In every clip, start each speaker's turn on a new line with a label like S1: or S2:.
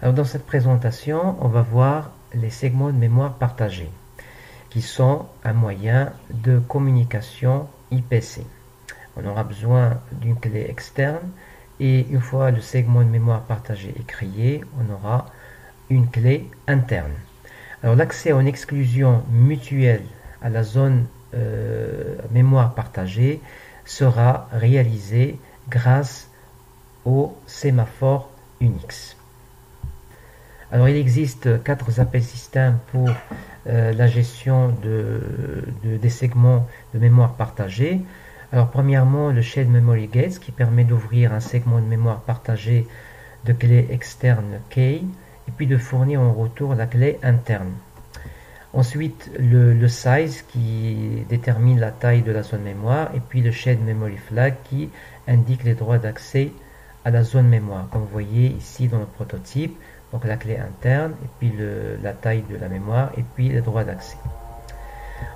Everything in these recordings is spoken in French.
S1: Alors dans cette présentation, on va voir les segments de mémoire partagés, qui sont un moyen de communication IPC. On aura besoin d'une clé externe et une fois le segment de mémoire partagé est créé, on aura une clé interne. Alors l'accès en exclusion mutuelle à la zone mémoire partagée sera réalisé grâce au sémaphore Unix. Alors il existe 4 appels système pour la gestion des segments de mémoire partagée. Alors premièrement, le Shared Memory Gates qui permet d'ouvrir un segment de mémoire partagé de clé externe key et puis de fournir en retour la clé interne. Ensuite, le size qui détermine la taille de la zone mémoire et puis le Shared Memory Flag qui indique les droits d'accès à la zone mémoire. Comme vous voyez ici dans le prototype, donc la clé interne et puis la taille de la mémoire et puis les droits d'accès.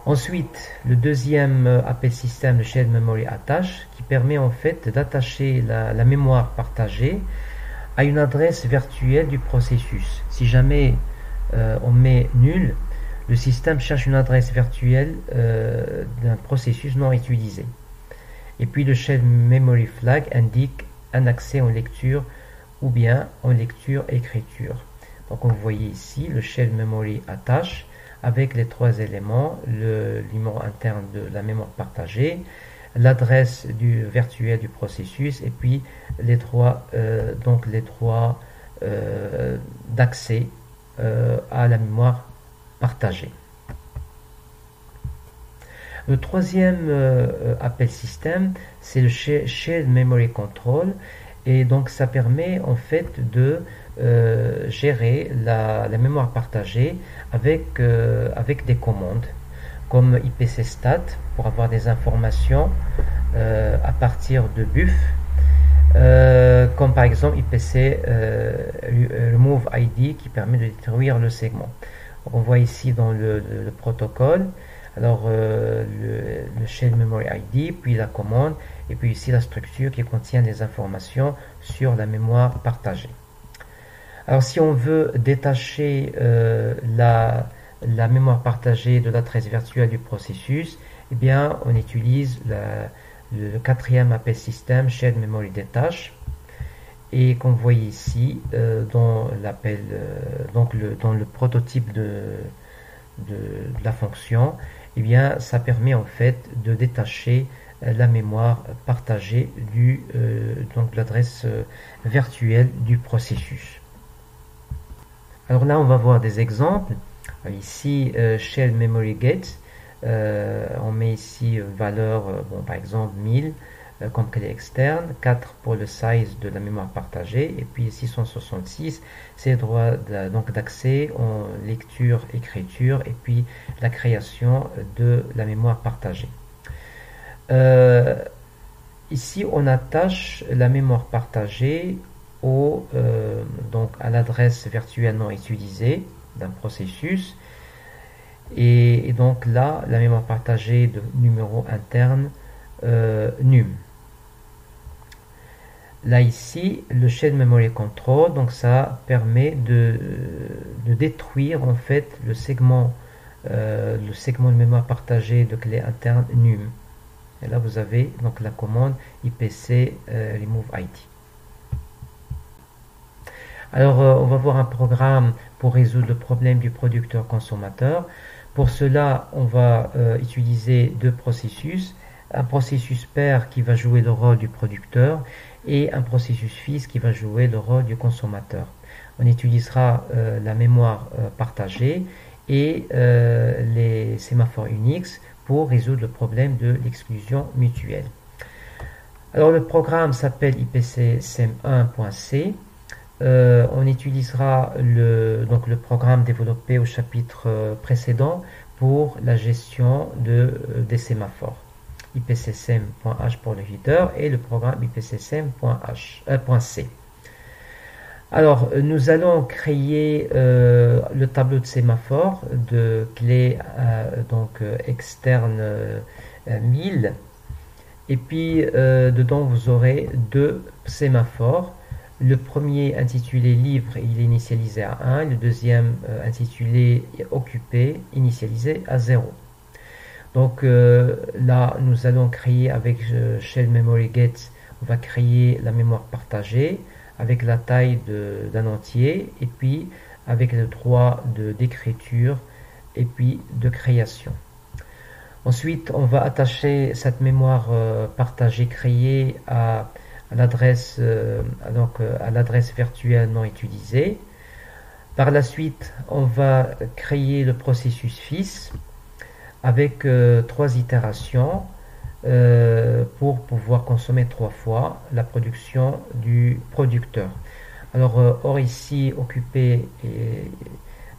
S1: Ensuite, le deuxième appel système de Shared Memory Attach qui permet en fait d'attacher la mémoire partagée à une adresse virtuelle du processus. Si jamais on met nul, le système cherche une adresse virtuelle d'un processus non utilisé. Et puis le Shared Memory Flag indique un accès en lecture ou bien en lecture-écriture. Donc vous voyez ici le Shared Memory Attach avec les 3 éléments, le numéro interne de la mémoire partagée, l'adresse virtuelle du processus et puis les trois d'accès à la mémoire partagée. Le troisième appel système, c'est le Shared Memory Control et donc ça permet en fait de gérer la mémoire partagée avec des commandes comme ipcstat pour avoir des informations à partir de buff, comme par exemple ipc remove id qui permet de détruire le segment. Donc on voit ici dans le protocole alors le Shared Memory ID, puis la commande, et puis ici la structure qui contient des informations sur la mémoire partagée. Alors si on veut détacher la mémoire partagée de l'adresse virtuelle du processus, eh bien on utilise le quatrième appel système Shared Memory Detach. Et comme vous voyez ici dans l'appel, dans le prototype de la fonction, eh bien ça permet en fait de détacher la mémoire partagée donc l'adresse virtuelle du processus. Alors là on va voir des exemples. Ici Shared Memory Gate, on met ici valeur par exemple 1000 comme clé externe, 4 pour le size de la mémoire partagée, et puis 666, c'est le droit d'accès en lecture, écriture, et puis la création de la mémoire partagée. Ici, on attache la mémoire partagée à l'adresse virtuelle non utilisée d'un processus, et donc là, la mémoire partagée de numéro interne num. Là ici, le Shared Memory Control, donc ça permet de détruire en fait le segment de mémoire partagée de clé interne num. Et là vous avez donc la commande ipc remove id. Alors on va voir un programme pour résoudre le problème du producteur consommateur. Pour cela, on va utiliser 2 processus. Un processus père qui va jouer le rôle du producteur et un processus fils qui va jouer le rôle du consommateur. On utilisera la mémoire partagée et les sémaphores Unix pour résoudre le problème de l'exclusion mutuelle. Alors le programme s'appelle ipcsem1.c. On utilisera le programme développé au chapitre précédent pour la gestion des sémaphores. ipcsm.h pour le header et le programme ipcsm.c. Alors, nous allons créer le tableau de sémaphore de clé externe 1000 et puis dedans vous aurez 2 sémaphores, Le premier intitulé livre, il est initialisé à 1, le deuxième intitulé occupé, initialisé à 0. Donc là, nous allons créer avec shell memory get, on va créer la mémoire partagée avec la taille d'un entier et puis avec le droit d'écriture et puis de création. Ensuite, on va attacher cette mémoire partagée créée à l'adresse virtuelle non utilisée. Par la suite, on va créer le processus fils avec 3 itérations pour pouvoir consommer 3 fois la production du producteur. Alors, or ici, occupé est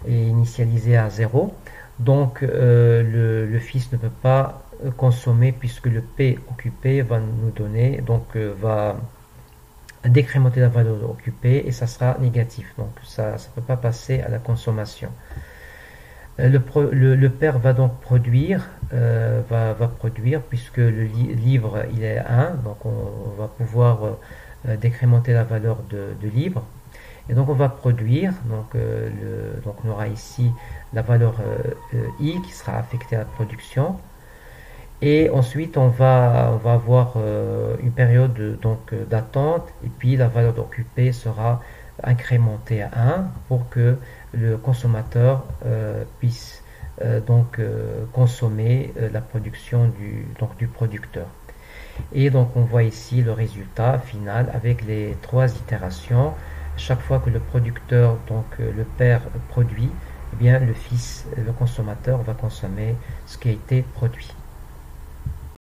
S1: initialisé à 0. Donc, le fils ne peut pas consommer puisque le P occupé va nous donner, donc va décrémenter la valeur occupée et ça sera négatif. Donc, ça ne peut pas passer à la consommation. Le père va donc produire, va produire puisque le livre il est 1, donc on va pouvoir décrémenter la valeur de livre. Et donc on va produire, donc on aura ici la valeur i qui sera affectée à la production. Et ensuite on va avoir une période d'attente et puis la valeur occupée sera incrémentée à 1 pour que le consommateur puisse consommer la production du producteur. Et donc on voit ici le résultat final avec les 3 itérations. Chaque fois que le producteur, le père produit, eh bien le fils, le consommateur va consommer ce qui a été produit.